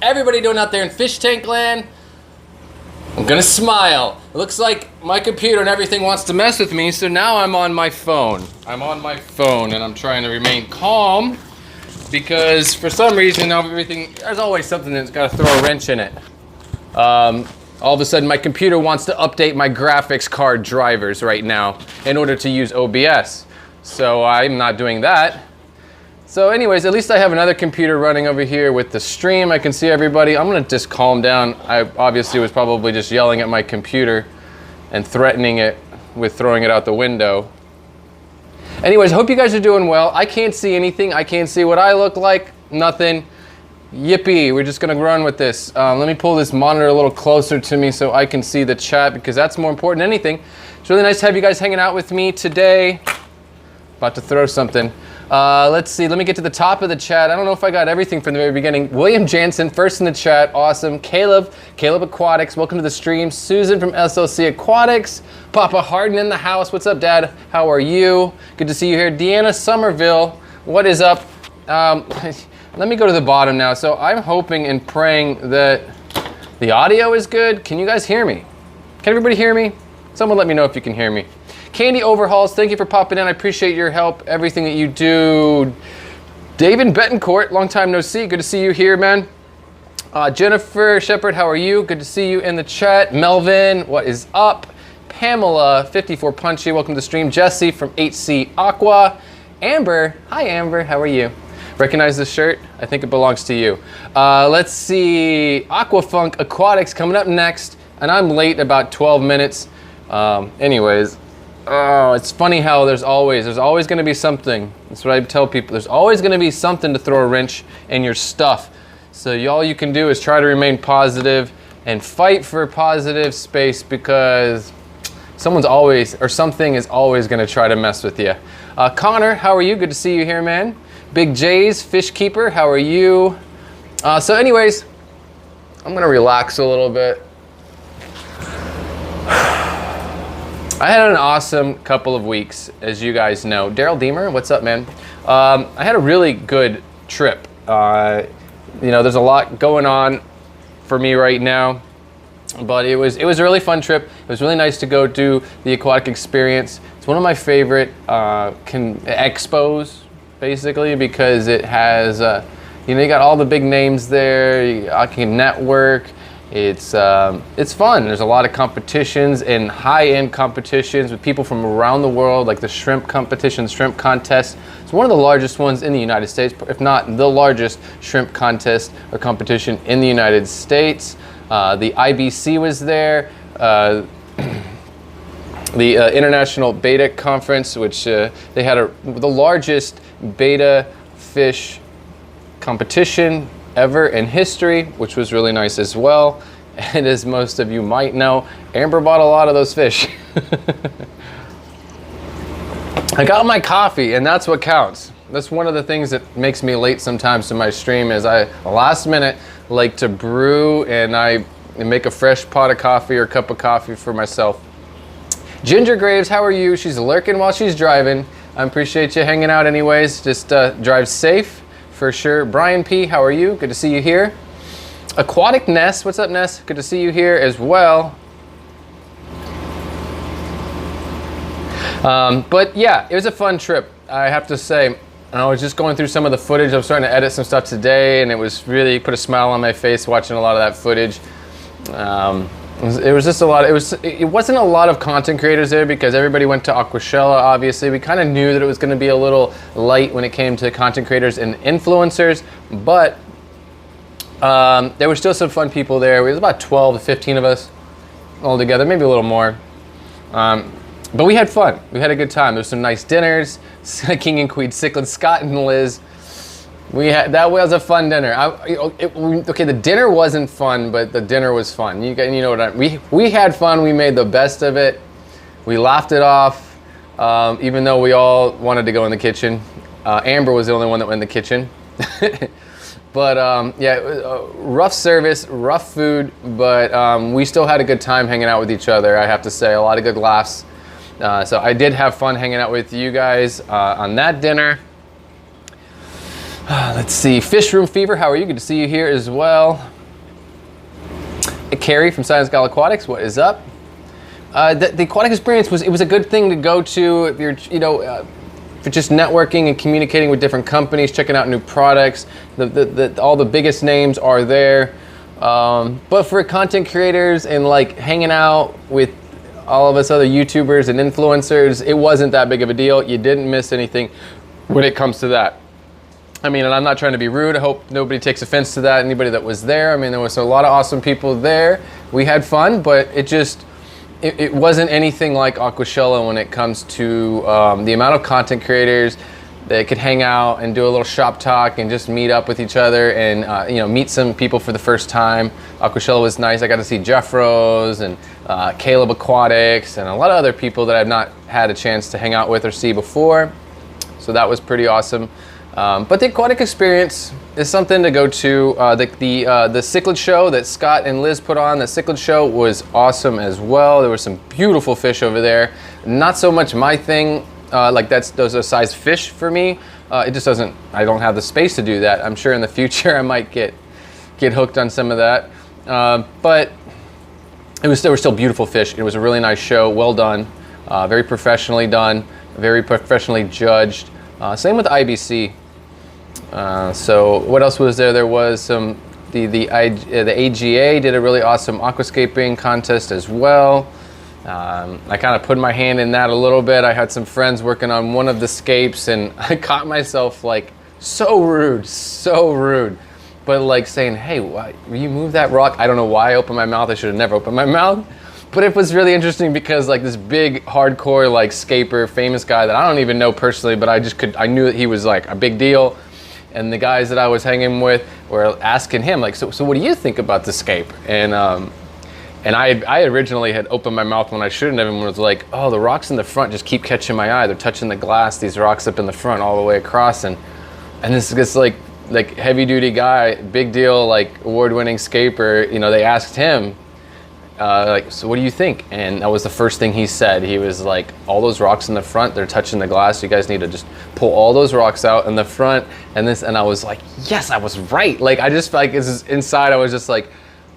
everybody doing out there in fish tank land? I'm gonna smile. It looks like my computer and everything wants to mess with me, so now I'm on my phone. I'm on my phone and I'm trying to remain calm because for some reason now everything, there's always something that's gotta throw a wrench in it. All of a sudden my computer wants to update my graphics card drivers right now in order to use OBS. So I'm not doing that. So anyways, at least I have another computer running over here with the stream. I can see everybody. I'm gonna just calm down. I obviously was probably just yelling at my computer and threatening it with throwing it out the window. Anyways, I hope you guys are doing well. I can't see anything. I can't see what I look like. Nothing. Yippee, we're just gonna run with this. Let me pull this monitor a little closer to me so I can see the chat because that's more important than anything. It's really nice to have you guys hanging out with me today. About to throw something. Let's see, let me get to the top of the chat. I don't know if I got everything from the very beginning. William Jansen, first in the chat, awesome. Caleb Aquatics, welcome to the stream. Susan from SLC Aquatics. Papa Hardin in the house, what's up, Dad? How are you? Good to see you here. Deanna Somerville, what is up? Let me go to the bottom now. So I'm hoping and praying that the audio is good. Can you guys hear me? Can everybody hear me? Someone let me know if you can hear me. Candy Overhauls, thank you for popping in. I appreciate your help, everything that you do. David Betancourt, long time no see. Good to see you here, man. Jennifer Shepard, how are you? Good to see you in the chat. Melvin, what is up? Pamela, 54 Punchy, welcome to the stream. Jesse from HC Aqua. Amber, hi Amber, how are you? Recognize this shirt? I think it belongs to you. Let's see, Aquafunk Aquatics coming up next, and I'm late about 12 minutes. Anyways, oh, it's funny how there's always going to be something. That's what I tell people. There's always going to be something to throw a wrench in your stuff. So all you can do is try to remain positive and fight for positive space because someone's always, or something is always going to try to mess with you. Connor, how are you? Good to see you here, man. Big J's, Fish Keeper, how are you? So anyways, I'm going to relax a little bit. I had an awesome couple of weeks, as you guys know. Daryl Deemer, what's up, man? I had a really good trip. You know, there's a lot going on for me right now, but it was a really fun trip. It was really nice to go do the Aquatic Experience. It's one of my favorite expos, basically, because it has, you know, you got all the big names there. I can network. It's fun. There's a lot of competitions and high-end competitions with people from around the world, like the shrimp competition, shrimp contest. It's one of the largest ones in the United States, if not the largest shrimp contest or competition in the United States. The IBC was there. The International Beta Conference, which they had the largest beta fish competition ever in history, which was really nice as well. And as most of you might know, Amber bought a lot of those fish. I got my coffee, and that's what counts. That's one of the things that makes me late sometimes to my stream is I, last minute, like to brew and I make a fresh pot of coffee or cup of coffee for myself. Ginger Graves, how are you? She's lurking while she's driving. I appreciate you hanging out anyways. Just drive safe. For sure. Brian P, how are you? Good to see you here. Aquatic Ness, what's up, Ness? Good to see you here as well. But yeah, it was a fun trip, I have to say. And I was just going through some of the footage. I was starting to edit some stuff today, and it was really put a smile on my face watching a lot of that footage. It was just a lot. It wasn't a lot of content creators there because everybody went to Aquashella. Obviously, we kind of knew that it was going to be a little light when it came to content creators and influencers, but there were still some fun people there. There was about 12 to 15 of us all together, maybe a little more. But we had fun. We had a good time. There was some nice dinners. King and Queen, Cichlid, Scott and Liz. That was a fun dinner. Okay, the dinner wasn't fun, but the dinner was fun. You know what we had fun. We made the best of it. We laughed it off, even though we all wanted to go in the kitchen. Amber was the only one that went in the kitchen. But yeah, rough service, rough food, but we still had a good time hanging out with each other. I have to say, a lot of good laughs. So I did have fun hanging out with you guys on that dinner. Let's see, Fish Room Fever, how are you? Good to see you here as well. Carrie from Science Gal Aquatics. What is up? The aquatic experience was a good thing to go to if you're for just networking and communicating with different companies, checking out new products. All the biggest names are there. But for content creators and like hanging out with all of us other YouTubers and influencers, it wasn't that big of a deal. You didn't miss anything when it comes to that. I mean, and I'm not trying to be rude. I hope nobody takes offense to that. Anybody that was there. I mean, there was a lot of awesome people there. We had fun, but it wasn't anything like Aquashella when it comes to the amount of content creators that could hang out and do a little shop talk and just meet up with each other and meet some people for the first time. Aquashella was nice. I got to see Jeff Rose and Caleb Aquatics and a lot of other people that I've not had a chance to hang out with or see before. So that was pretty awesome. But the aquatic experience is something to go to. The cichlid show that Scott and Liz put on, the cichlid show was awesome as well. There were some beautiful fish over there. Not so much my thing, those are size fish for me. It just doesn't, I don't have the space to do that. I'm sure in the future I might get hooked on some of that. But there were still beautiful fish. It was a really nice show, well done, very professionally done, very professionally judged. Same with IBC. So what else was there? There was some, the AGA did a really awesome aquascaping contest as well. I kind of put my hand in that a little bit. I had some friends working on one of the scapes and I caught myself like so rude. But like saying, hey, why, will you move that rock? I don't know why I opened my mouth. I should have never opened my mouth. But it was really interesting because like this big hardcore like scaper, famous guy that I don't even know personally, but I knew that he was like a big deal. And the guys that I was hanging with were asking him like, so what do you think about the scape? And I originally had opened my mouth when I shouldn't have, and was like, oh, the rocks in the front just keep catching my eye. They're touching the glass, these rocks up in the front all the way across. And this like heavy duty guy, big deal, like award-winning scaper, they asked him, so what do you think? And that was the first thing he said. He was like, all those rocks in the front, they're touching the glass. You guys need to just pull all those rocks out in the front. And I was like, yes, I was right. Like, I just like, inside, I was just like,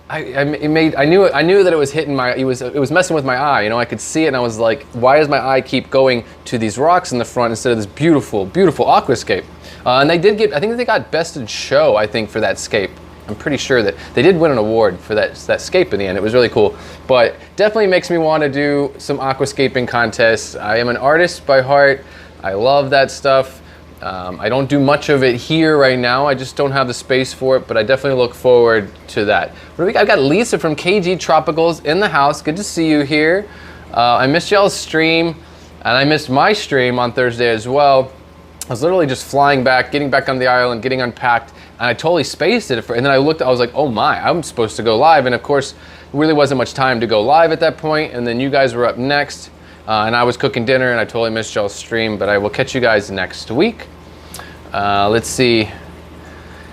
I knew that it was hitting it was messing with my eye. I could see it and I was like, why does my eye keep going to these rocks in the front instead of this beautiful, beautiful aquascape? And I think they got best in show, I think, for that scape. I'm pretty sure that they did win an award for that scape in the end. It was really cool, but definitely makes me want to do some aquascaping contests. I am an artist by heart. I love that stuff. I don't do much of it here right now. I just don't have the space for it, but I definitely look forward to that. I've got Lisa from KG Tropicals in the house. Good to see you here. I missed y'all's stream, and I missed my stream on Thursday as well. I was literally just flying back, getting back on the island, getting unpacked, and I totally spaced it. And then I was like, oh my, I'm supposed to go live. And of course, there really wasn't much time to go live at that point. And then you guys were up next, and I was cooking dinner, and I totally missed y'all's stream, but I will catch you guys next week. Let's see.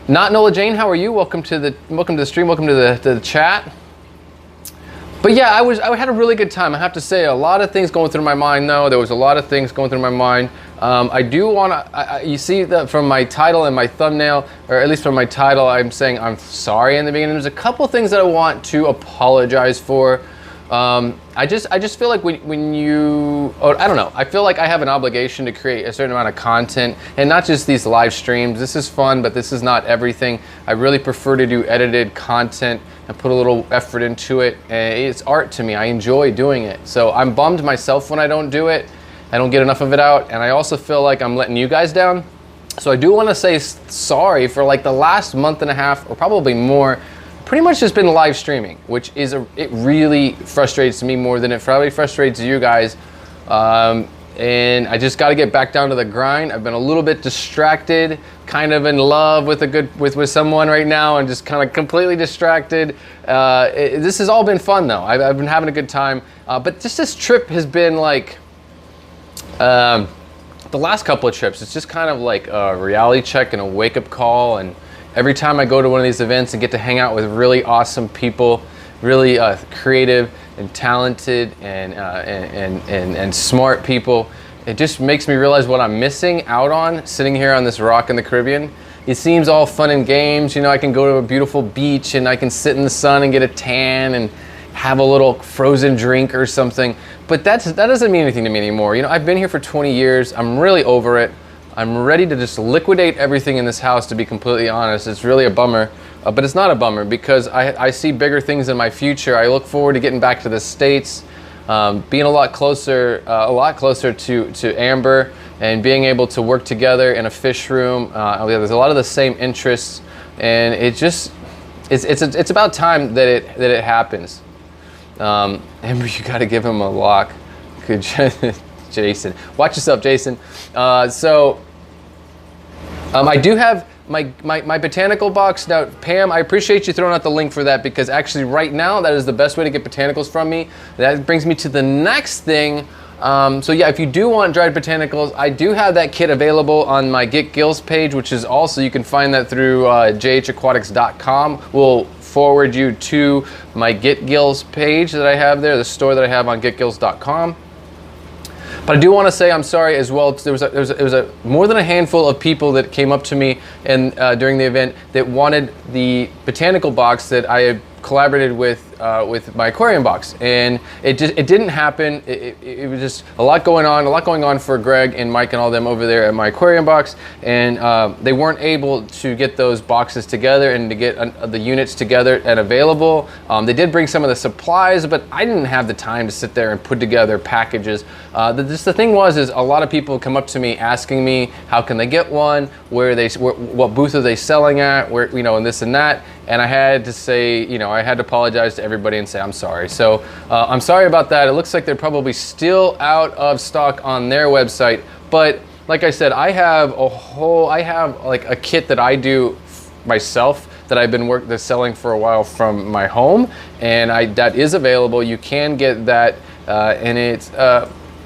Not Nola Jane, how are you? Welcome to the stream, welcome to the chat. But yeah, I had a really good time. I have to say, a lot of things going through my mind though. There was a lot of things going through my mind. I do want to, you see that from my title and my thumbnail, or at least from my title, I'm saying I'm sorry in the beginning. There's a couple things that I want to apologize for. I just feel like I don't know. I feel like I have an obligation to create a certain amount of content, and not just these live streams. This is fun, but this is not everything. I really prefer to do edited content and put a little effort into it. And it's art to me. I enjoy doing it. So I'm bummed myself when I don't do it. I don't get enough of it out, and I also feel like I'm letting you guys down. So I do want to say sorry for like the last month and a half, or probably more. Pretty much just been live streaming, which is it really frustrates me more than it probably frustrates you guys. And I just got to get back down to the grind. I've been a little bit distracted, kind of in love with with someone right now, and just kind of completely distracted. This has all been fun though. I've been having a good time. But just this trip has been like, the last couple of trips, it's just kind of like a reality check and a wake-up call. And every time I go to one of these events and get to hang out with really awesome people, really creative and talented and smart people, it just makes me realize what I'm missing out on sitting here on this rock in the Caribbean. it seems all fun and games. You know, I can go to a beautiful beach and I can sit in the sun and get a tan and have a little frozen drink or something. But that doesn't mean anything to me anymore. You know, I've been here for 20 years. I'm really over it. I'm ready to just liquidate everything in this house, to be completely honest. It's really a bummer, but it's not a bummer because I see bigger things in my future. I look forward to getting back to the States, being a lot closer to Amber, and being able to work together in a fish room. There's a lot of the same interests, and it's about time that it happens. Amber, you got to give him a lock. Good, Jason. Watch yourself, Jason. I do have my botanical box. Now, Pam, I appreciate you throwing out the link for that, because actually right now that is the best way to get botanicals from me. That brings me to the next thing. So yeah, if you do want dried botanicals, I do have that kit available on my Get Gills page, which is also, you can find that through jhaquatics.com. We'll forward you to my Get Gills page that I have there, the store that I have on getgills.com. But I do want to say I'm sorry as well. There was more than a handful of people that came up to me and during the event that wanted the botanical box that I had collaborated with my aquarium box, and it didn't happen. It was just a lot going on for Greg and Mike and all them over there at my aquarium box, and they weren't able to get those boxes together and to get the units together and available. They did bring some of the supplies, but I didn't have the time to sit there and put together packages. The thing was a lot of people come up to me asking me how can they get one, what booth are they selling at, where, you know, and this and that. And I had to say, you know, I had to apologize to everybody and say I'm sorry. So I'm sorry about that. It looks like they're probably still out of stock on their website. But like I said, I have like a kit that I do myself that I've been selling for a while from my home, and that is available. You can get that, and it's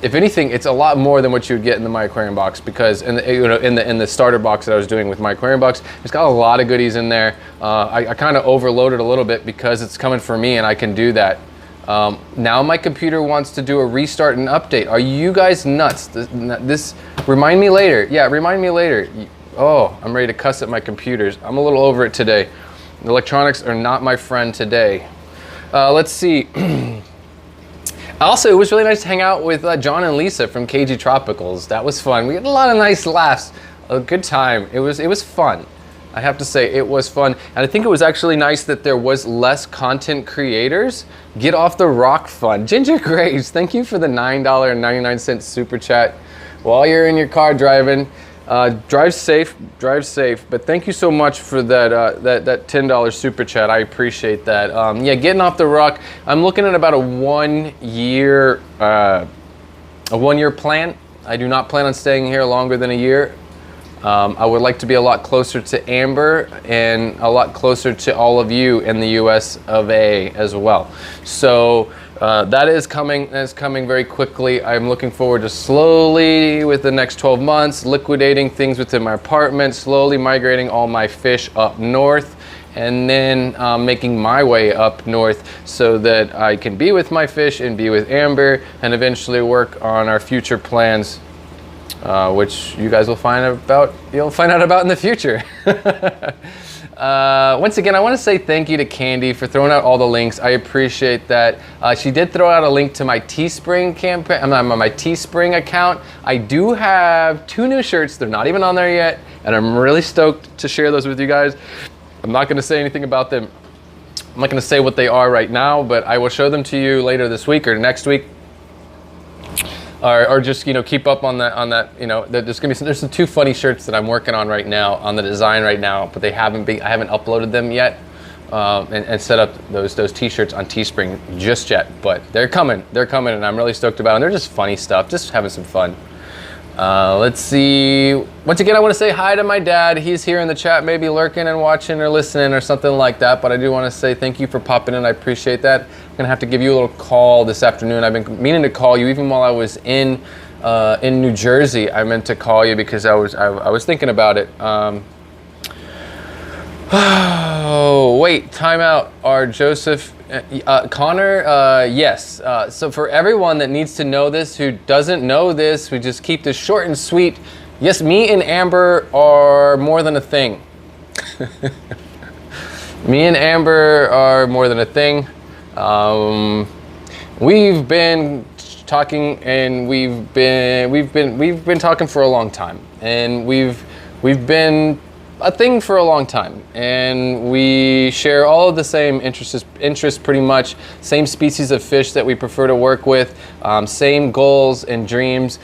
if anything, it's a lot more than what you would get in the My Aquarium box, because in the starter box that I was doing with My Aquarium box, it's got a lot of goodies in there. I kind of overloaded a little bit because it's coming for me and I can do that. Now my computer wants to do a restart and update. Are you guys nuts? This remind me later. Yeah, remind me later. Oh, I'm ready to cuss at my computers. I'm a little over it today. The electronics are not my friend today. Let's see. Also, it was really nice to hang out with John and Lisa from KG Tropicals. That was fun. We had a lot of nice laughs. A good time. It was fun. I have to say, it was fun. And I think it was actually nice that there was less content creators. Get off the rock fun. Ginger Graves, thank you for the $9.99 super chat. While you're in your car driving, drive safe. But thank you so much for that $10 super chat. I appreciate that. Yeah, getting off the rock. I'm looking at about a 1 year plan. I do not plan on staying here longer than a year. I would like to be a lot closer to Amber and a lot closer to all of you in the US of A as well. So that is coming very quickly. I'm looking forward to slowly, with the next 12 months, liquidating things within my apartment, slowly migrating all my fish up north, and then making my way up north so that I can be with my fish and be with Amber, and eventually work on our future plans, which you guys will find out about in the future. Once again, I want to say thank you to Candy for throwing out all the links. I appreciate that. She did throw out a link to my Teespring campaign, my Teespring account. I do have 2 new shirts. They're not even on there yet, and I'm really stoked to share those with you guys. I'm not going to say anything about them. I'm not going to say what they are right now, but I will show them to you later this week or next week. Or just, you know, keep up on that, you know, there's some 2 funny shirts that I'm working on right now, on the design right now, but I haven't uploaded them yet, and set up those t-shirts on Teespring just yet, but they're coming, and I'm really stoked about them. They're just funny stuff, just having some fun. Let's see. Once again, I want to say hi to my dad. He's here in the chat, maybe lurking and watching or listening or something like that. But I do want to say thank you for popping in. I appreciate that. I'm gonna have to give you a little call this afternoon. I've been meaning to call you even while I was in New Jersey. I meant to call you because I was thinking about it. Oh wait, time out. Joseph. Connor, yes. So for everyone that needs to know this, who doesn't know this, we just keep this short and sweet. Yes, me and Amber are more than a thing. Me and Amber are more than a thing. We've been talking, and we've been talking for a long time, and we've been a thing for a long time, and we share all of the same interests pretty much, same species of fish that we prefer to work with, same goals and dreams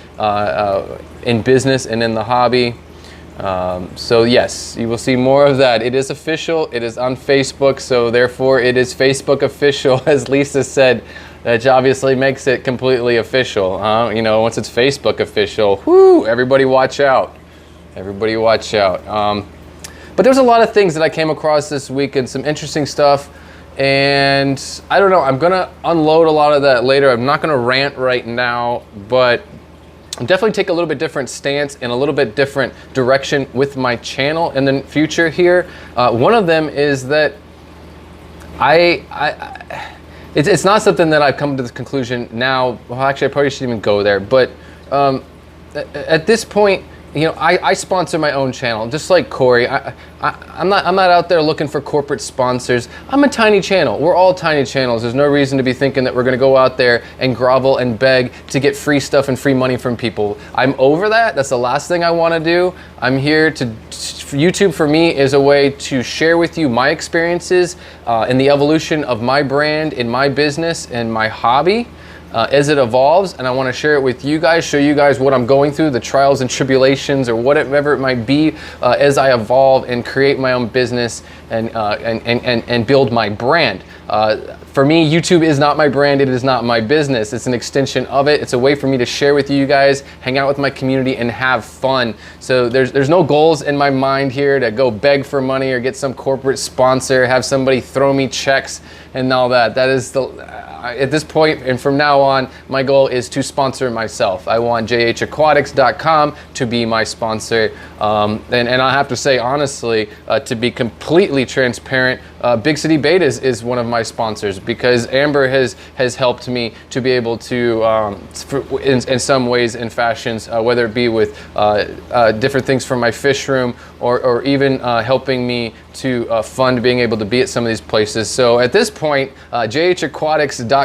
in business and in the hobby. So yes, you will see more of that. It is official, it is on Facebook, so therefore it is Facebook official, as Lisa said, which obviously makes it completely official. You know, once it's Facebook official, whoo, everybody watch out. Everybody watch out. But there's a lot of things that I came across this week and some interesting stuff, and I don't know, I'm gonna unload a lot of that later. I'm not gonna rant right now, but I'm definitely take a little bit different stance and a little bit different direction with my channel in the future here. One of them is that it's not something that I've come to this conclusion now. Well, actually, I probably shouldn't even go there, but at this point, you know, I sponsor my own channel, just like Corey. I'm not out there looking for corporate sponsors. I'm a tiny channel. We're all tiny channels. There's no reason to be thinking that we're going to go out there and grovel and beg to get free stuff and free money from people. I'm over that. That's the last thing I want to do. I'm here to. YouTube for me is a way to share with you my experiences in the evolution of my brand, in my business, and my hobby. As it evolves, and I want to share it with you guys, show you guys what I'm going through, the trials and tribulations, or whatever it might be, as I evolve and create my own business and build my brand. For me, YouTube is not my brand, it is not my business. It's an extension of it. It's a way for me to share with you guys, hang out with my community, and have fun. So there's no goals in my mind here to go beg for money or get some corporate sponsor, have somebody throw me checks and all that. That is at this point and from now on, my goal is to sponsor myself. I want jhaquatics.com to be my sponsor. And I have to say, honestly, to be completely transparent, Big City Betas is one of my sponsors, because Amber has helped me to be able to, in some ways and fashions, whether it be with different things from my fish room, or even helping me to fund being able to be at some of these places. So at this point, jhaquatics.com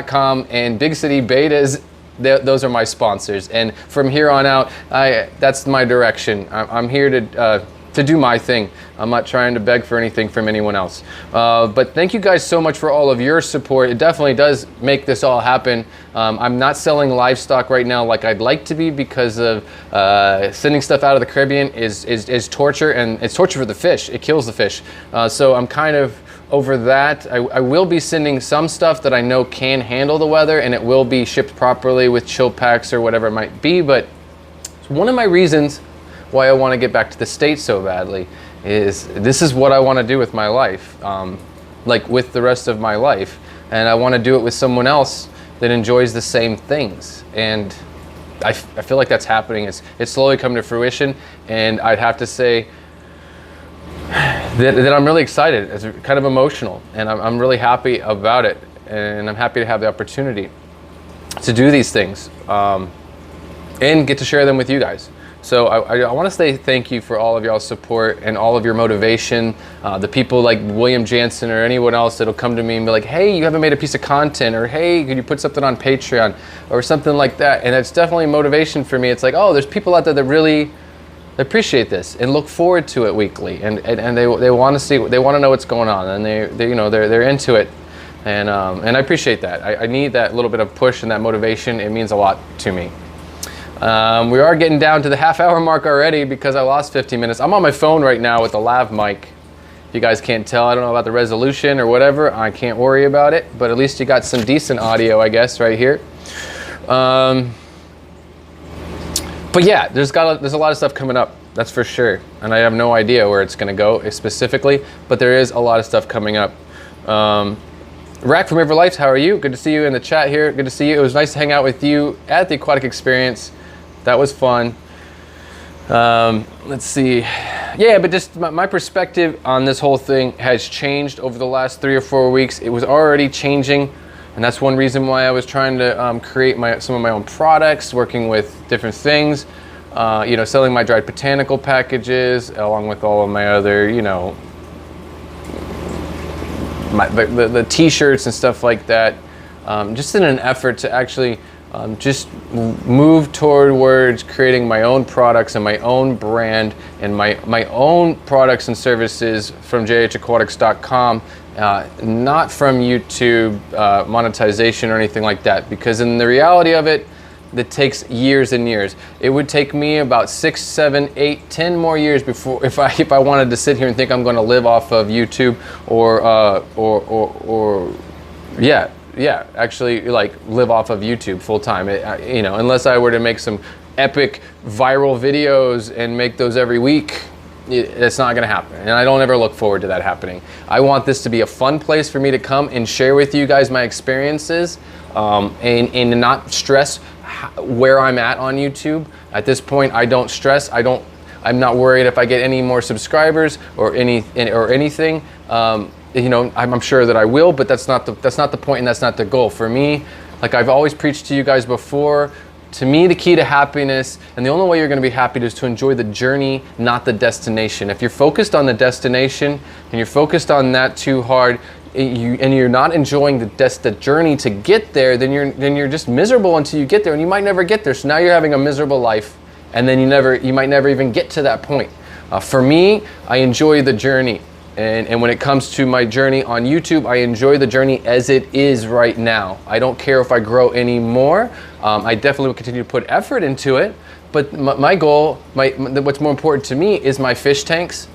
and Big City Betas, those are my sponsors. And from here on out, that's my direction. I'm here to do my thing. I'm not trying to beg for anything from anyone else. But thank you guys so much for all of your support. It definitely does make this all happen. I'm not selling livestock right now like I'd like to be, because of sending stuff out of the Caribbean is torture, and it's torture for the fish. It kills the fish. So I'm kind of over that. I will be sending some stuff that I know can handle the weather, and it will be shipped properly with chill packs or whatever it might be. But one of my reasons why I want to get back to the States so badly is this is what I want to do with my life, like with the rest of my life, and I want to do it with someone else that enjoys the same things. And I feel like that's happening. It's slowly coming to fruition, and I'd have to say that I'm really excited. It's kind of emotional, and I'm really happy about it, and I'm happy to have the opportunity to do these things and get to share them with you guys. So I want to say thank you for all of y'all's support and all of your motivation. The people like William Jansen or anyone else that'll come to me and be like, hey, you haven't made a piece of content, or hey, could you put something on Patreon or something like that. And it's definitely motivation for me. It's like, oh, there's people out there that really appreciate this and look forward to it weekly, and they want to see, they want to know what's going on, and they're into it, and I appreciate that. I need that little bit of push and that motivation. It means a lot to me. We are getting down to the half-hour mark already because I lost 15 minutes. I'm on my phone right now with a lav mic. If you guys can't tell, I don't know about the resolution or whatever. I can't worry about it, but at least you got some decent audio, I guess, right here. But yeah, there's a lot of stuff coming up, that's for sure. And I have no idea where it's going to go specifically, but there is a lot of stuff coming up. Rack from River Lights, how are you? Good to see you in the chat here. Good to see you. It was nice to hang out with you at the Aquatic Experience. That was fun. Let's see. Yeah, but just my perspective on this whole thing has changed over the last 3 or 4 weeks. It was already changing, and that's one reason why I was trying to create some of my own products, working with different things, selling my dried botanical packages along with all of my other, the t-shirts and stuff like that, just in an effort to actually just move towards creating my own products and my own brand and my own products and services from jhaquatics.com, not from YouTube monetization or anything like that, because in the reality of it, that takes years and years. It would take me about 6, 7, 8, 10 more years before, if I wanted to sit here and think I'm going to live off of YouTube or actually like live off of YouTube full time. You know, unless I were to make some epic viral videos and make those every week, it's not going to happen. And I don't ever look forward to that happening. I want this to be a fun place for me to come and share with you guys my experiences, and not stress where I'm at on YouTube. At this point, I don't stress. I'm not worried if I get any more subscribers or anything. You know, I'm sure that I will, but that's not the point, and that's not the goal. For me, like I've always preached to you guys before, to me the key to happiness, and the only way you're going to be happy is to enjoy the journey, not the destination. If you're focused on the destination and you're focused on that too hard, and you're not enjoying the journey to get there, then you're just miserable until you get there, and you might never get there. So now you're having a miserable life, and then you might never even get to that point. For me, I enjoy the journey. And when it comes to my journey on YouTube, I enjoy the journey as it is right now. I don't care if I grow any more. I definitely will continue to put effort into it. But my goal, what's more important to me is my fish tanks,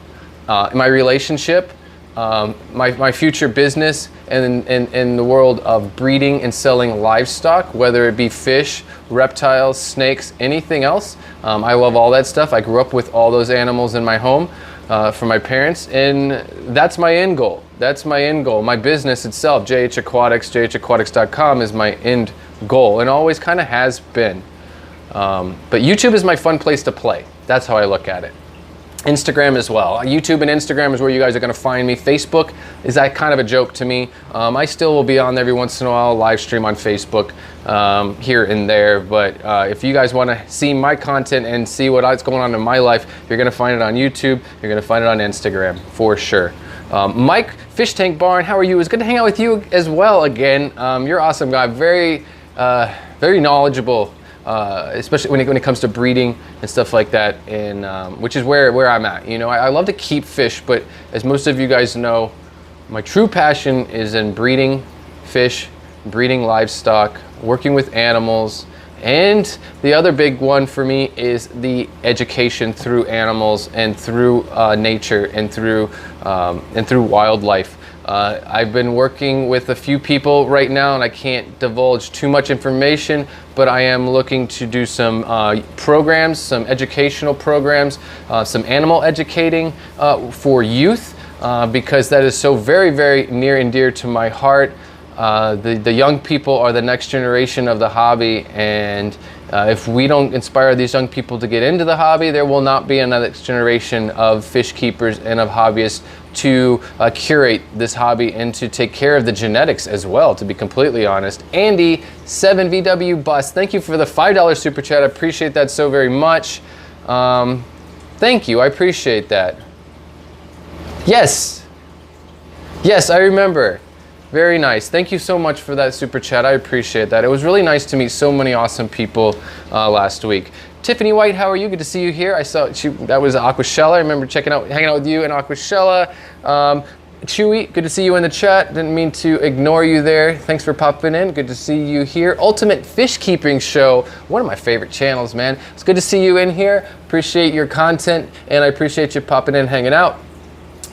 my relationship, my future business, and in the world of breeding and selling livestock, whether it be fish, reptiles, snakes, anything else. I love all that stuff. I grew up with all those animals in my home. From my parents, and that's my end goal. That's my end goal. My business itself, JH Aquatics, jhaquatics.com, is my end goal, and always kind of has been. But YouTube is my fun place to play. That's how I look at it. Instagram as well. YouTube and Instagram is where you guys are going to find me. Facebook is that kind of a joke to me. I still will be on every once in a while, live stream on Facebook here and there. But if you guys want to see my content and see what's going on in my life, you're going to find it on YouTube. You're going to find it on Instagram for sure. Mike, Fish Tank Barn, how are you? It's good to hang out with you as well again. You're an awesome guy. Very knowledgeable. Especially when it comes to breeding and stuff like that, and which is where I'm at. You know, I love to keep fish, but as most of you guys know, my true passion is in breeding fish, breeding livestock, working with animals, and the other big one for me is the education through animals and through nature and through wildlife. I've been working with a few people right now, and I can't divulge too much information, but I am looking to do some programs, some educational programs, some animal educating for youth, because that is so very, very near and dear to my heart. The young people are the next generation of the hobby, and if we don't inspire these young people to get into the hobby, there will not be another generation of fish keepers and of hobbyists to curate this hobby and to take care of the genetics as well, to be completely honest. Andy, 7VW Bus, thank you for the $5 super chat. I appreciate that so very much. Thank you, I appreciate that. Yes, I remember. Very nice. Thank you so much for that super chat. I appreciate that. It was really nice to meet so many awesome people last week. Tiffany White, how are you? Good to see you here. I saw that was Aquashella. I remember hanging out with you and Aquashella. Chewy, good to see you in the chat. Didn't mean to ignore you there. Thanks for popping in. Good to see you here. Ultimate Fish Keeping Show, one of my favorite channels, man. It's good to see you in here. Appreciate your content, and I appreciate you popping in, hanging out.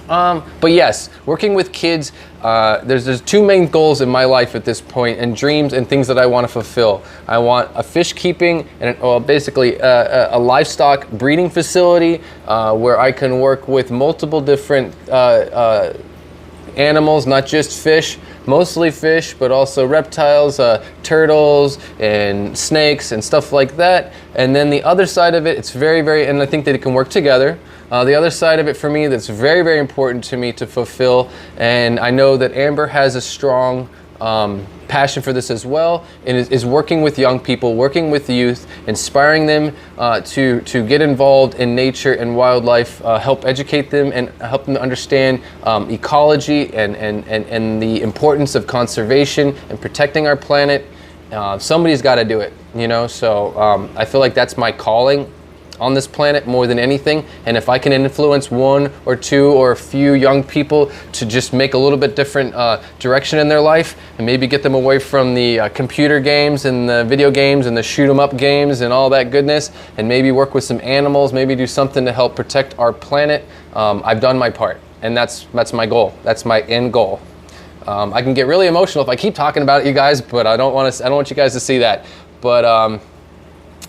But yes, working with kids, there's two main goals in my life at this point, and dreams and things that I want to fulfill. I want a fish keeping and basically a livestock breeding facility where I can work with multiple different animals, not just fish, mostly fish, but also reptiles, turtles, and snakes, and stuff like that. And then the other side of it, it's very, and I think that it can work together. The other side of it for me that's very, very important to me to fulfill, and I know that Amber has a strong passion for this as well, and is working with young people, working with youth, inspiring them to get involved in nature and wildlife, help educate them and help them understand ecology and the importance of conservation and protecting our planet. Somebody's got to do it, you know, so I feel like that's my calling on this planet more than anything. And if I can influence one or two or a few young people to just make a little bit different direction in their life, and maybe get them away from the computer games and the video games and the shoot 'em up games and all that goodness, and maybe work with some animals, maybe do something to help protect our planet, I've done my part. And that's my goal. That's my end goal. I can get really emotional if I keep talking about it, you guys, but I don't want you guys to see that. But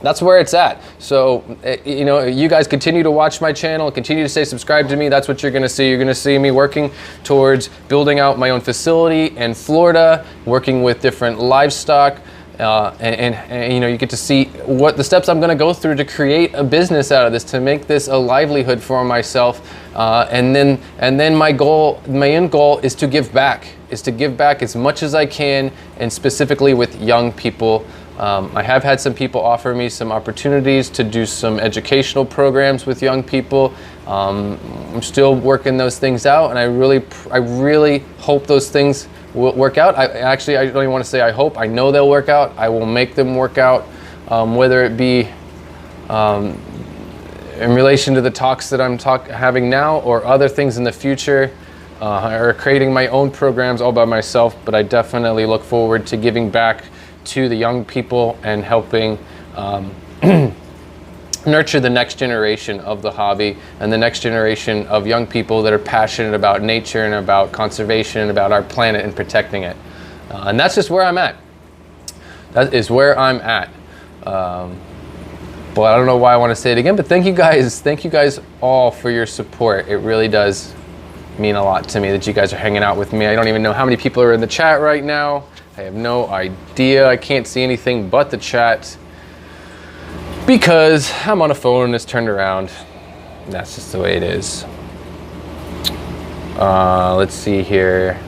that's where it's at. So, you know, you guys continue to watch my channel, continue to stay subscribed to me. That's what you're gonna see. You're gonna see me working towards building out my own facility in Florida, working with different livestock, and you know, you get to see what the steps I'm gonna go through to create a business out of this, to make this a livelihood for myself. And then my end goal is to give back, as much as I can, and specifically with young people. I have had some people offer me some opportunities to do some educational programs with young people. I'm still working those things out, and I really hope those things will work out. I don't even want to say I hope. I know they'll work out. I will make them work out, whether it be in relation to the talks that I'm having now, or other things in the future, or creating my own programs all by myself. But I definitely look forward to giving back to the young people and helping nurture the next generation of the hobby, and the next generation of young people that are passionate about nature and about conservation and about our planet and protecting it. And that's just where I'm at. That is where I'm at. But I don't know why I want to say it again, but thank you guys all for your support. It really does mean a lot to me that you guys are hanging out with me. I don't even know how many people are in the chat right now. I have no idea. I can't see anything but the chat because I'm on a phone and it's turned around. That's just the way it is. Let's see here.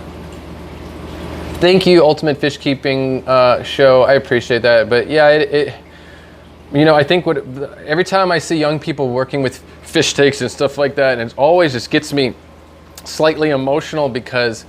Thank you, Ultimate Fish Keeping Show. I appreciate that. But yeah, you know, I think every time I see young people working with fish tanks and stuff like that, and it always just gets me slightly emotional, because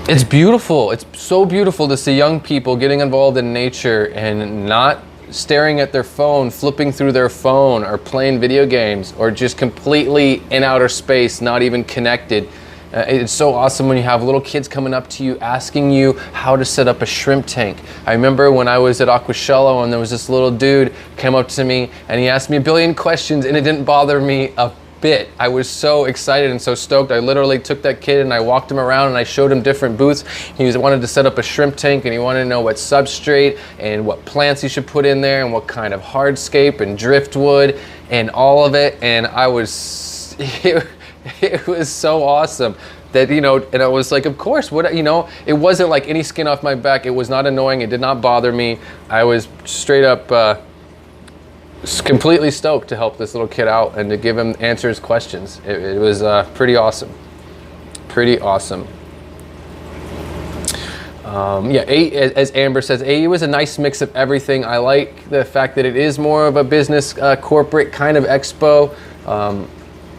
it's beautiful. It's so beautiful to see young people getting involved in nature and not staring at their phone, flipping through their phone, or playing video games, or just completely in outer space, not even connected. It's so awesome when you have little kids coming up to you asking you how to set up a shrimp tank. I remember when I was at Aquacello and there was this little dude came up to me and he asked me a billion questions, and it didn't bother me a bit. I was so excited and so stoked. I literally took that kid and I walked him around and I showed him different booths. He wanted to set up a shrimp tank, and he wanted to know what substrate and what plants he should put in there and what kind of hardscape and driftwood and all of it. And I was, it was so awesome that, you know, and I was like, of course, what, you know, it wasn't like any skin off my back. It was not annoying. It did not bother me. I was straight up completely stoked to help this little kid out and to give him answers questions. It was pretty awesome. Pretty awesome. Yeah, as Amber says, AU is a nice mix of everything. I like the fact that it is more of a business corporate kind of expo.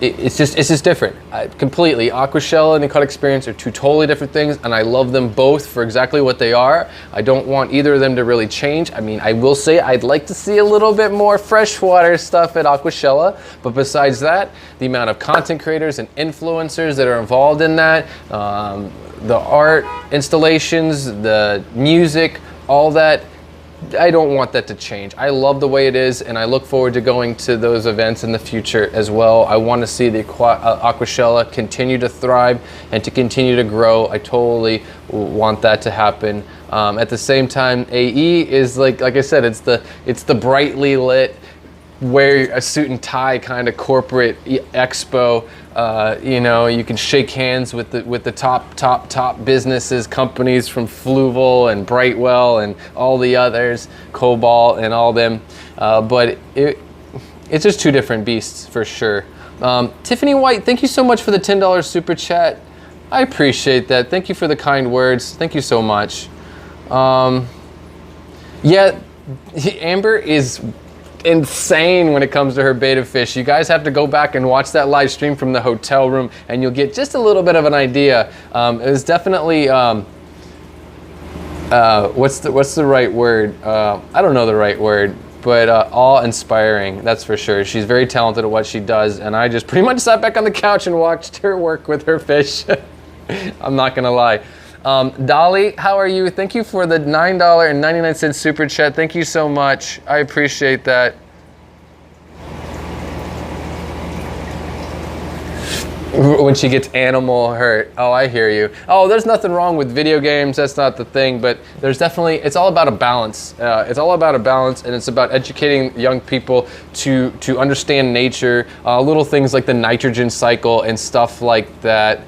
It's just different. Completely. Aquashell and the Aquatic Experience are two totally different things, and I love them both for exactly what they are. I don't want either of them to really change. I mean, I will say I'd like to see a little bit more freshwater stuff at Aquashella, but besides that, the amount of content creators and influencers that are involved in that, the art installations, the music, all that, I don't want that to change. I love the way it is, and I look forward to going to those events in the future as well. I want to see the Aquashella continue to thrive and to continue to grow. I totally want that to happen. At the same time, AE is like I said, it's the brightly lit, wear a suit and tie kind of corporate expo. You know, you can shake hands with the top businesses, companies from Fluval and Brightwell and all the others, Cobalt and all them. But it's just two different beasts for sure. Tiffany White, thank you so much for the $10 super chat. I appreciate that. Thank you for the kind words. Thank you so much. Yeah, Amber is insane when it comes to her betta fish. You guys have to go back and watch that live stream from the hotel room and you'll get just a little bit of an idea. It was definitely, what's the right word? I don't know the right word, but awe-inspiring, that's for sure. She's very talented at what she does, and I just pretty much sat back on the couch and watched her work with her fish. I'm not gonna lie. Dolly, how are you? Thank you for the $9.99 super chat. Thank you so much. I appreciate that. When she gets animal hurt. Oh, I hear you. Oh, there's nothing wrong with video games. That's not the thing, but there's definitely, it's all about a balance. It's all about a balance, and it's about educating young people to understand nature, little things like the nitrogen cycle and stuff like that.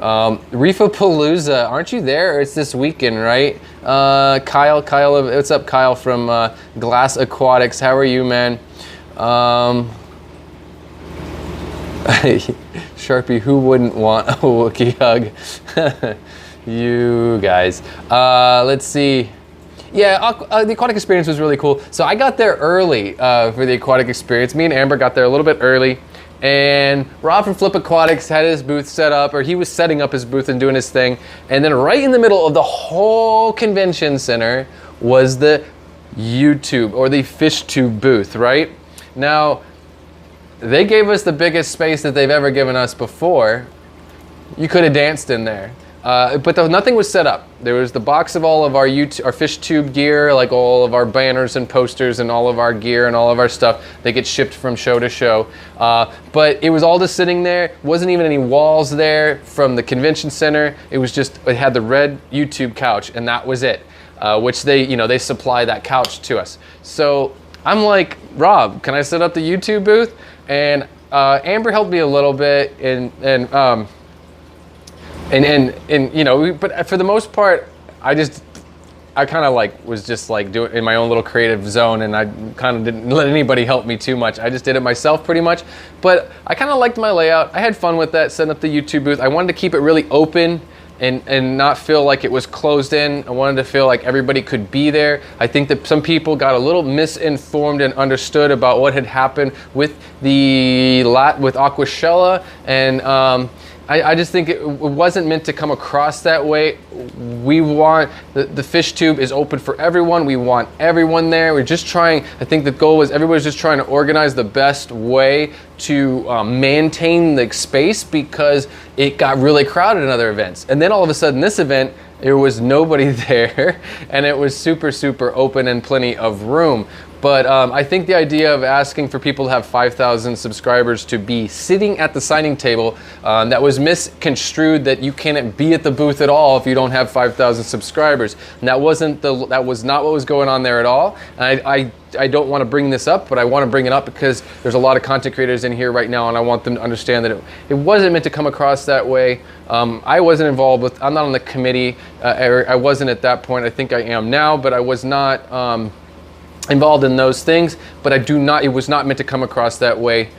Reefapalooza, aren't you there? It's this weekend, right? Kyle, what's up, Kyle from Glass Aquatics? How are you, man? Sharpie, who wouldn't want a Wookiee hug? You guys. Let's see. Yeah, the aquatic experience was really cool. So I got there early for the aquatic experience. Me and Amber got there a little bit early. And Rob from Flip Aquatics had his booth set up, or he was setting up his booth and doing his thing. And then right in the middle of the whole convention center was the YouTube, or the fish tube booth, right? Now, they gave us the biggest space that they've ever given us before. You could have danced in there. But nothing was set up. There was the box of all of our fish tube gear, like all of our banners and posters and all of our gear and all of our stuff that gets shipped from show to show. But it was all just sitting there. Wasn't even any walls there from the convention center. It was just, it had the red YouTube couch, and that was it. Which they supply that couch to us. So I'm like, Rob, can I set up the YouTube booth? And Amber helped me a little bit, and but for the most part, I kind of was just doing in my own little creative zone, and I kind of didn't let anybody help me too much. I just did it myself pretty much, but I kind of liked my layout. I had fun with that, setting up the YouTube booth. I wanted to keep it really open and not feel like it was closed in. I wanted to feel like everybody could be there. I think that some people got a little misinformed and understood about what had happened with with Aquashella, and I just think it wasn't meant to come across that way. We want, the fish tube is open for everyone. We want everyone there. We're just trying, I think the goal was everybody's just trying to organize the best way to maintain the space, because it got really crowded in other events. And then all of a sudden this event, there was nobody there, and it was super, super open and plenty of room. But I think the idea of asking for people to have 5,000 subscribers to be sitting at the signing table, that was misconstrued that you can't be at the booth at all if you don't have 5,000 subscribers. And that was not what was going on there at all. And I don't want to bring this up, but I want to bring it up because there's a lot of content creators in here right now, and I want them to understand that it wasn't meant to come across that way. I wasn't involved with, I'm not on the committee. I wasn't at that point. I think I am now, but I was not involved in those things, but it was not meant to come across that way.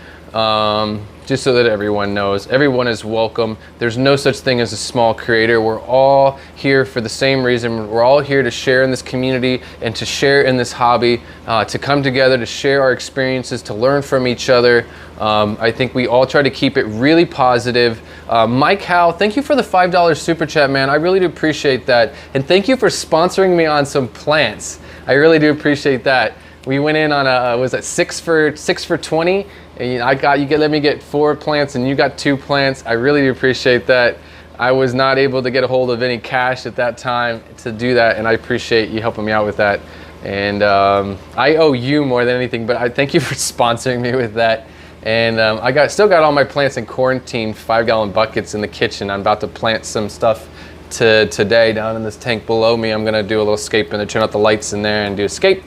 Just so that everyone knows, everyone is welcome. There's no such thing as a small creator. We're all here for the same reason. We're all here to share in this community and to share in this hobby, to come together, to share our experiences, to learn from each other. I think we all try to keep it really positive. Mike Howe, thank you for the $5 super chat, man. I really do appreciate that. And thank you for sponsoring me on some plants. I really do appreciate that. We went in on a, was it 6 for 20? And let me get 4 plants and you got 2 plants. I really do appreciate that. I was not able to get a hold of any cash at that time to do that, and I appreciate you helping me out with that. And I owe you more than anything, but I thank you for sponsoring me with that. And I still got all my plants in quarantine, 5-gallon buckets in the kitchen. I'm about to plant some stuff today down in this tank below me. I'm gonna do a little scape and turn out the lights in there and do a scape.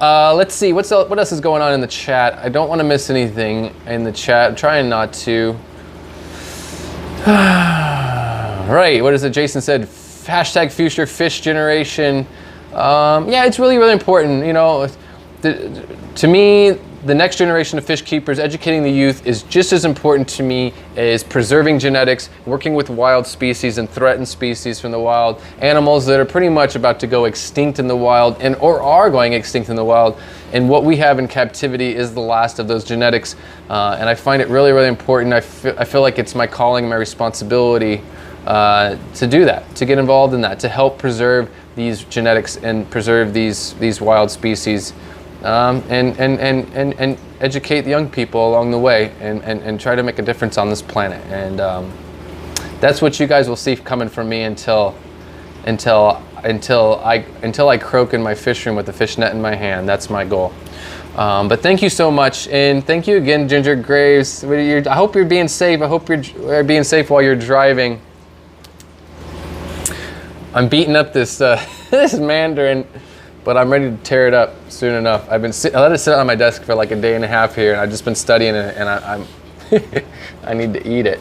Let's see, what else is going on in the chat? I don't want to miss anything in the chat. I'm trying not to. Right, what is it? Jason said, hashtag future fish generation. Yeah, it's really, really important. You know, to me, the next generation of fish keepers, educating the youth is just as important to me as preserving genetics, working with wild species and threatened species from the wild, animals that are pretty much about to go extinct in the wild or are going extinct in the wild. And what we have in captivity is the last of those genetics. And I find it really, really important. I feel like it's my calling, my responsibility to do that, to get involved in that, to help preserve these genetics and preserve these wild species. And educate the young people along the way and try to make a difference on this planet. And that's what you guys will see coming from me until I croak in my fish room with the fish net in my hand. That's my goal. But thank you so much, and thank you again, Ginger Graves. I hope you're being safe. I hope you're being safe while you're driving. I'm beating up this this mandarin, but I'm ready to tear it up soon enough. I let it sit on my desk for like a day and a half here, and I've just been studying it, and I'm I need to eat it.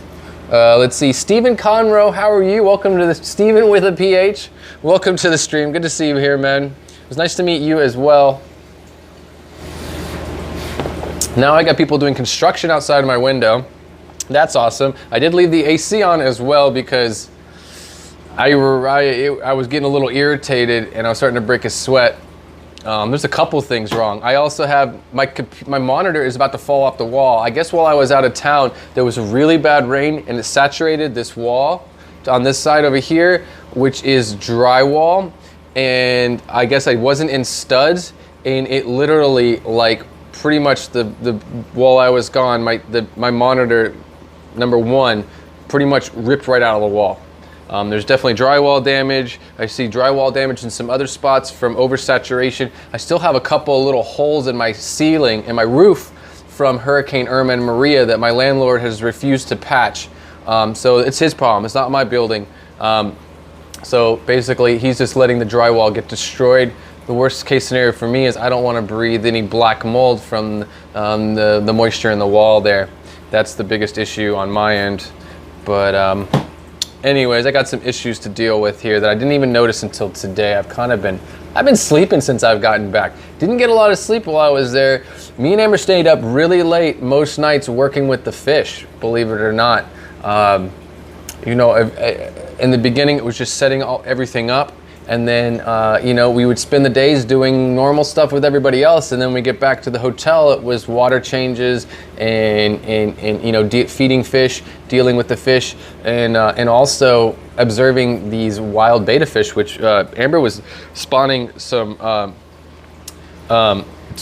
Let's see, Stephen Conroe, how are you? Welcome to the Stephen with a PH. Welcome to the stream. Good to see you here, man. It was nice to meet you as well. Now I got people doing construction outside of my window. That's awesome. I did leave the AC on as well because I was getting a little irritated and I was starting to break a sweat. There's a couple things wrong. I also have my monitor is about to fall off the wall. I guess while I was out of town, there was really bad rain and it saturated this wall on this side over here, which is drywall. And I guess I wasn't in studs, and it literally, like, pretty much while I was gone, my monitor number one pretty much ripped right out of the wall. There's definitely drywall damage. I see drywall damage in some other spots from oversaturation. I still have a couple of little holes in my ceiling and my roof from Hurricane Irma and Maria that my landlord has refused to patch. So it's his problem. It's not my building. So basically, he's just letting the drywall get destroyed. The worst case scenario for me is I don't want to breathe any black mold from the moisture in the wall there. That's the biggest issue on my end. But anyways, I got some issues to deal with here that I didn't even notice until today. I've been sleeping since I've gotten back. Didn't get a lot of sleep while I was there. Me and Amber stayed up really late most nights working with the fish, believe it or not. You know, in the beginning it was just setting everything up, and then you know, we would spend the days doing normal stuff with everybody else, and then we get back to the hotel, it was water changes and you know, feeding fish, dealing with the fish, and also observing these wild betta fish, which Amber was spawning some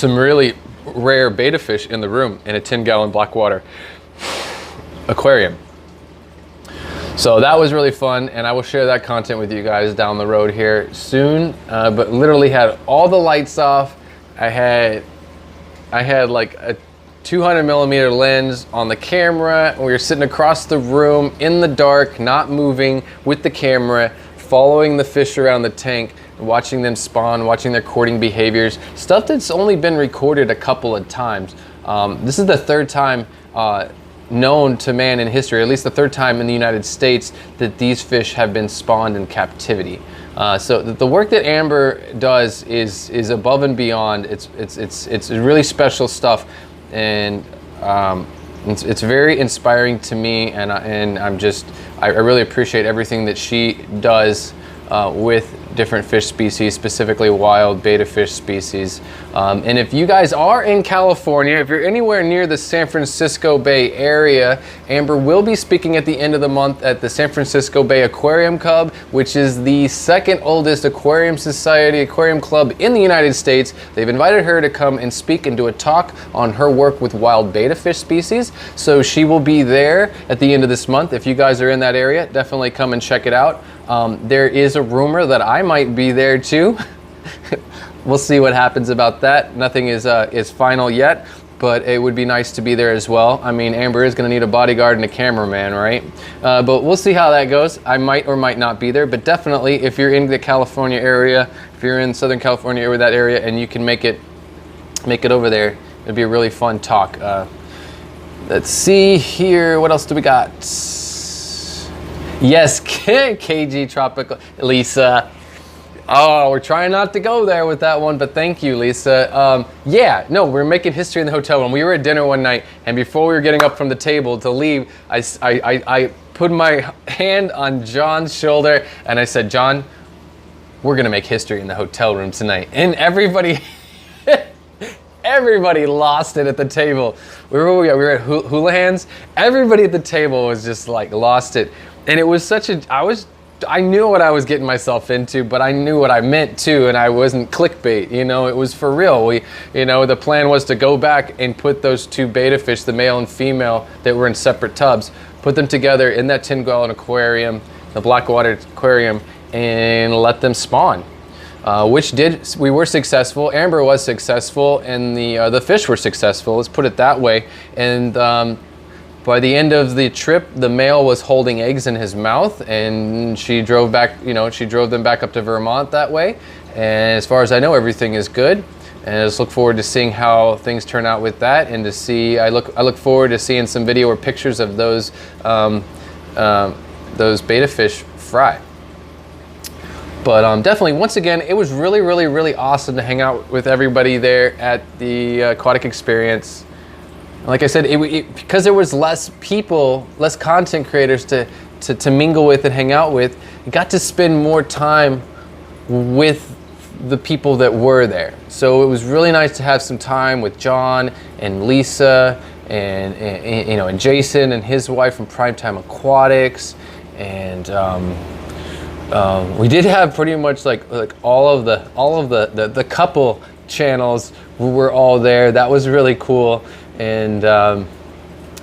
really rare betta fish in the room in a 10-gallon Blackwater aquarium. So that was really fun, and I will share that content with you guys down the road here soon. But literally had all the lights off. I had like a 200 millimeter lens on the camera, and we were sitting across the room in the dark, not moving, with the camera, following the fish around the tank, watching them spawn, watching their courting behaviors, stuff that's only been recorded a couple of times. This is the third time known to man in history, at least the third time in the United States, that these fish have been spawned in captivity. So the work that Amber does is above and beyond. It's really special stuff, and it's very inspiring to me, and I really appreciate everything that she does with different fish species, specifically wild betta fish species. And if you guys are in California, if you're anywhere near the San Francisco Bay area, Amber will be speaking at the end of the month at the San Francisco Bay Aquarium Club, which is the second oldest aquarium society, aquarium club in the United States. They've invited her to come and speak and do a talk on her work with wild betta fish species. So she will be there at the end of this month. If you guys are in that area, definitely come and check it out. There is a rumor that I might be there too. We'll see what happens about that. Nothing is final yet, but it would be nice to be there as well. I mean, Amber is going to need a bodyguard and a cameraman, right? But we'll see how that goes. I might or might not be there, but definitely if you're in the California area, if you're in Southern California or that area, and you can make it over there, it'd be a really fun talk. Let's see here. What else do we got? Yes, KG Tropical, Lisa. Oh, we're trying not to go there with that one, but thank you, Lisa. Yeah, no, we're making history in the hotel room. We were at dinner one night, and before we were getting up from the table to leave, I put my hand on John's shoulder, and I said, John, we're gonna make history in the hotel room tonight. And everybody, everybody lost it at the table. We were at Houlihan's. Everybody at the table was just like lost it, and it was such a. I knew what I was getting myself into, but I knew what I meant too, and I wasn't clickbait. You know, it was for real. The plan was to go back and put those two betta fish, the male and female, that were in separate tubs, put them together in that 10-gallon aquarium, the Blackwater aquarium, and let them spawn. We were successful. Amber was successful, and the fish were successful. Let's put it that way. And by the end of the trip, the male was holding eggs in his mouth, and she drove back. She drove them back up to Vermont that way. And as far as I know, everything is good. And I just look forward to seeing how things turn out with that, and to see. I look forward to seeing some video or pictures of those betta fish fry. But definitely, once again, it was really, really, really awesome to hang out with everybody there at the Aquatic Experience. Like I said, because there was less people, less content creators to mingle with and hang out with, I got to spend more time with the people that were there. So it was really nice to have some time with John and Lisa and Jason and his wife from Primetime Aquatics, and we did have pretty much like all of the couple channels were all there. That was really cool. And I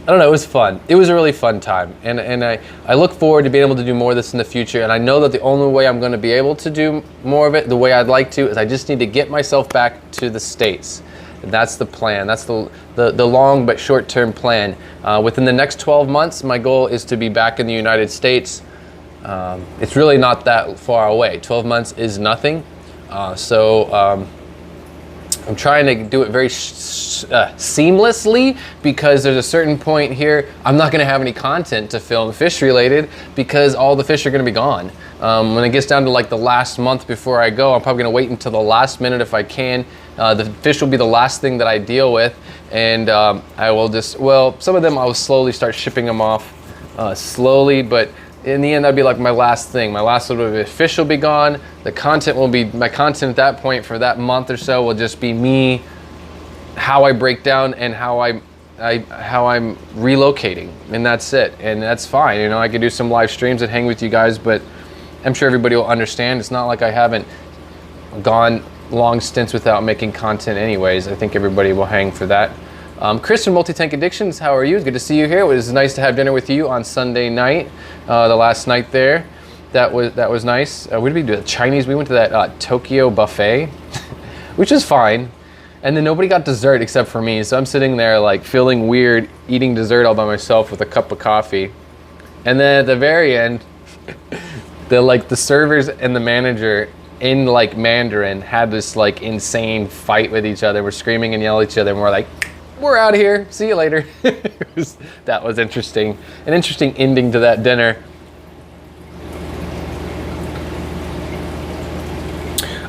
don't know, it was fun. It was a really fun time, and I look forward to being able to do more of this in the future. And I know that the only way I'm going to be able to do more of it the way I'd like to is I just need to get myself back to the States. And that's the plan. That's the long but short-term plan. Within the next 12 months, my goal is to be back in the United States. It's really not that far away. 12 months is nothing. I'm trying to do it very seamlessly, because there's a certain point here I'm not going to have any content to film fish related, because all the fish are going to be gone. When it gets down to like the last month before I go, I'm probably going to wait until the last minute if I can. The fish will be the last thing that I deal with, and I will some of them I'll slowly start shipping them off slowly, but in the end, that'd be like my last thing. My last little bit of fish will be gone. The content will be, my content at that point for that month or so will just be me, how I break down and how I'm relocating, and that's it. And that's fine. I could do some live streams and hang with you guys, but I'm sure everybody will understand. It's not like I haven't gone long stints without making content anyways. I think everybody will hang for that. Chris from Multi-Tank Addictions, how are you? It's good to see you here. It was nice to have dinner with you on Sunday night, the last night there. That was nice. What did we do? Chinese. We went to that Tokyo buffet, which is fine. And then nobody got dessert except for me. So I'm sitting there like feeling weird, eating dessert all by myself with a cup of coffee. And then at the very end, the servers and the manager in like Mandarin had this like insane fight with each other. We're screaming and yelling at each other, and we're like, we're out of here. See you later. That was interesting. An interesting ending to that dinner.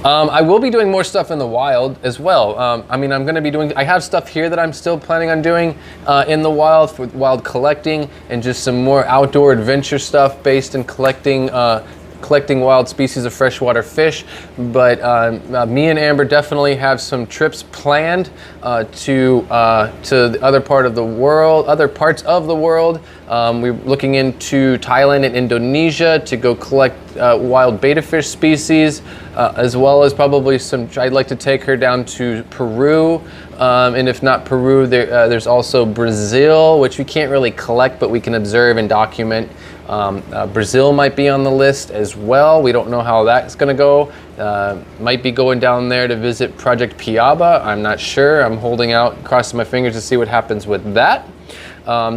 I will be doing more stuff in the wild as well. I'm going to be doing, I have stuff here that I'm still planning on doing in the wild for wild collecting, and just some more outdoor adventure stuff based in collecting wild species of freshwater fish. But me and Amber definitely have some trips planned to the other parts of the world. We're looking into Thailand and Indonesia to go collect wild betta fish species, as well as probably I'd like to take her down to Peru, and if not Peru, there's also Brazil, which we can't really collect, but we can observe and document. Brazil might be on the list as well. We don't know how that's going to go. Might be going down there to visit Project Piaba. I'm not sure. I'm holding out, crossing my fingers to see what happens with that.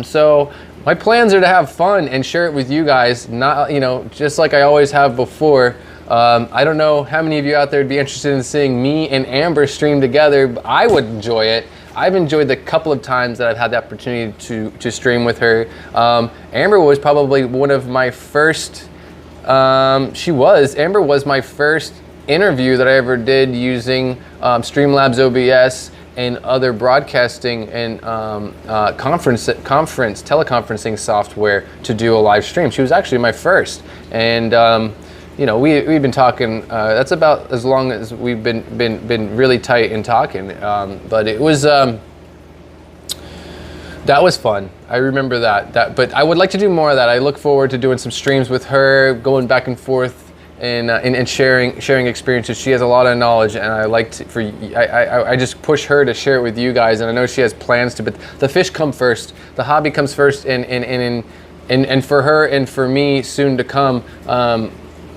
So my plans are to have fun and share it with you guys, not, just like I always have before. I don't know how many of you out there would be interested in seeing me and Amber stream together, but I would enjoy it. I've enjoyed the couple of times that I've had the opportunity to stream with her. Amber was probably one of my first, Amber was my first interview that I ever did using Streamlabs OBS and other broadcasting and teleconferencing software to do a live stream. She was actually my first, and you know, we've been talking. That's about as long as we've been really tight in talking. But it was that was fun. I remember that. But I would like to do more of that. I look forward to doing some streams with her, going back and forth. And sharing experiences. She has a lot of knowledge, and I like to, I just push her to share it with you guys. And I know she has plans to, but the fish come first. The hobby comes first, and for her and for me soon to come,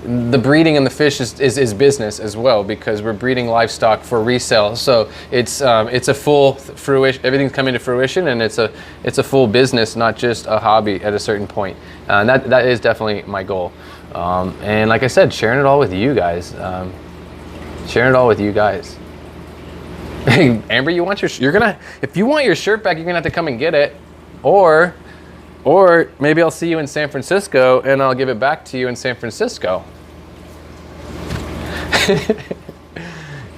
the breeding and the fish is business as well, because we're breeding livestock for resale. So it's a full fruition. Everything's coming to fruition, and it's a full business, not just a hobby at a certain point. And that is definitely my goal. And like I said, sharing it all with you guys. Sharing it all with you guys. Hey, Amber, if you want your shirt back, you're gonna have to come and get it, or maybe I'll see you in San Francisco and I'll give it back to you in San Francisco.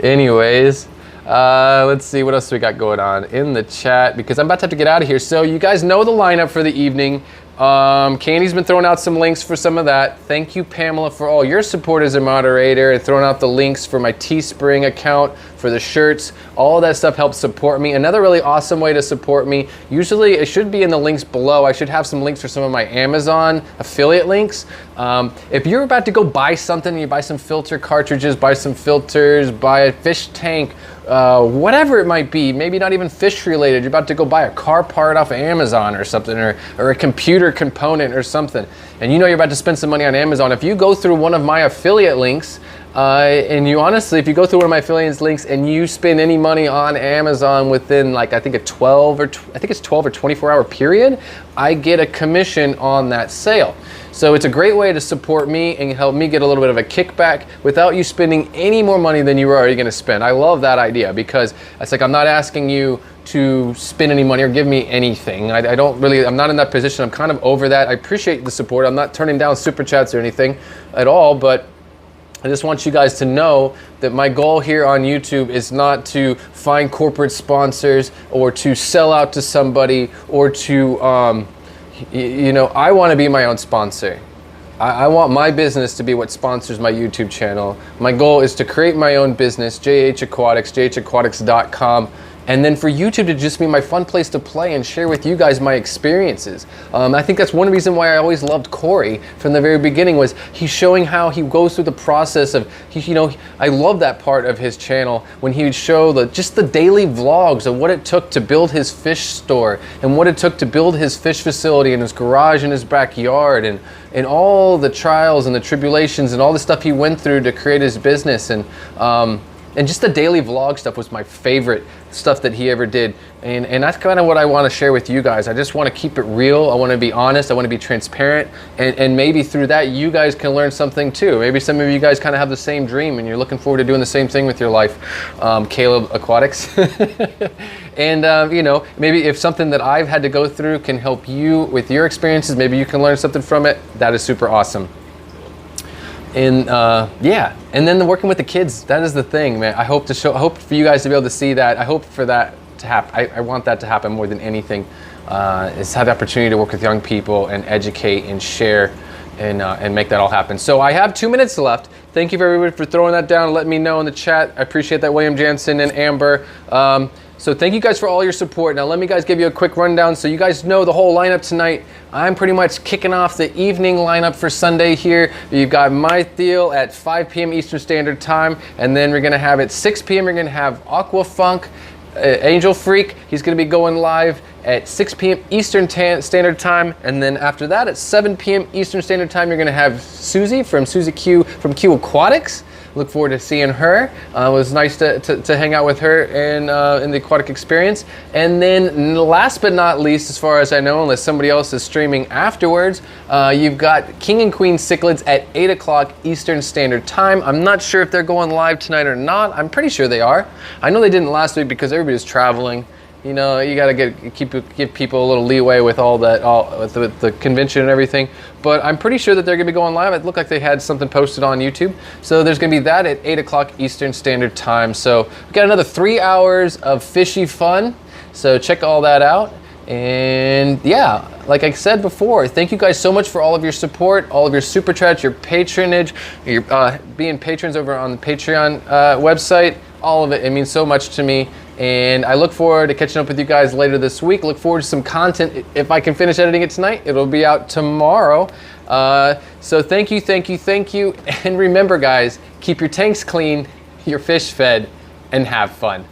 Anyways, let's see what else we got going on in the chat, because I'm about to have to get out of here. So you guys know the lineup for the evening. Candy's been throwing out some links for some of that. Thank you, Pamela, for all your support as a moderator, and throwing out the links for my Teespring account, for the shirts. All of that stuff helps support me. Another really awesome way to support me, usually it should be in the links below. I should have some links for some of my Amazon affiliate links. If you're about to go buy something, you buy some filter cartridges, buy some filters, buy a fish tank, whatever it might be, maybe not even fish related, you're about to go buy a car part off of Amazon or something, or a computer component or something, and you know you're about to spend some money on Amazon. If you go through one of my affiliate links, and you honestly, if you go through one of my affiliate links and you spend any money on Amazon within I think it's 12 or 24 hour period, I get a commission on that sale. So it's a great way to support me and help me get a little bit of a kickback without you spending any more money than you were already going to spend. I love that idea, because it's like, I'm not asking you to spend any money or give me anything. I'm not in that position. I'm kind of over that. I appreciate the support. I'm not turning down super chats or anything at all, but I just want you guys to know that my goal here on YouTube is not to find corporate sponsors or to sell out to somebody or to, I want to be my own sponsor. I want my business to be what sponsors my YouTube channel. My goal is to create my own business, JH Aquatics, jhaquatics.com. And then for YouTube to just be my fun place to play and share with you guys my experiences. I think that's one reason why I always loved Corey from the very beginning, was he's showing how he goes through the process of, I love that part of his channel when he would show just the daily vlogs of what it took to build his fish store and what it took to build his fish facility and his garage in his backyard, and all the trials and the tribulations and all the stuff he went through to create his business. And just the daily vlog stuff was my favorite stuff that he ever did. And that's kind of what I want to share with you guys. I just want to keep it real. I want to be honest. I want to be transparent. And maybe through that, you guys can learn something too. Maybe some of you guys kind of have the same dream and you're looking forward to doing the same thing with your life. Caleb Aquatics. And, maybe if something that I've had to go through can help you with your experiences, maybe you can learn something from it. That is super awesome. And and then working with the kids, that is the thing, man. I hope for you guys to be able to see that. I hope for that to happen. I want that to happen more than anything, is have the opportunity to work with young people and educate and share and make that all happen. So I have 2 minutes left. Thank you everybody for throwing that down and letting me know in the chat. I appreciate that, William Jansen and Amber. So thank you guys for all your support. Now let me guys give you a quick rundown so you guys know the whole lineup tonight. I'm pretty much kicking off the evening lineup for Sunday here. You've got my deal at 5 p.m. Eastern Standard Time, and then we're gonna have at 6 p.m. we're gonna have Aqua Funk, Angel Freak. He's gonna be going live at 6 p.m. Eastern Standard Time, and then after that at 7 p.m. Eastern Standard Time, you're gonna have Susie from Susie Q from Q Aquatics. Look forward to seeing her. It was nice to hang out with her in the aquatic experience. And then last but not least, as far as I know, unless somebody else is streaming afterwards, you've got King and Queen Cichlids at 8 o'clock Eastern Standard Time. I'm not sure if they're going live tonight or not. I'm pretty sure they are. I know they didn't last week because everybody was traveling You know, you gotta give people a little leeway with all that, with the convention and everything. But I'm pretty sure that they're gonna be going live. It looked like they had something posted on YouTube. So there's gonna be that at 8 o'clock Eastern Standard Time. So we got another 3 hours of fishy fun. So check all that out. And yeah, like I said before, thank you guys so much for all of your support, all of your super chats, your patronage, your being patrons over on the Patreon website. All of it. It means so much to me. And I look forward to catching up with you guys later this week. Look forward to some content. If I can finish editing it tonight, it'll be out tomorrow. So thank you. And remember, guys, keep your tanks clean, your fish fed, and have fun.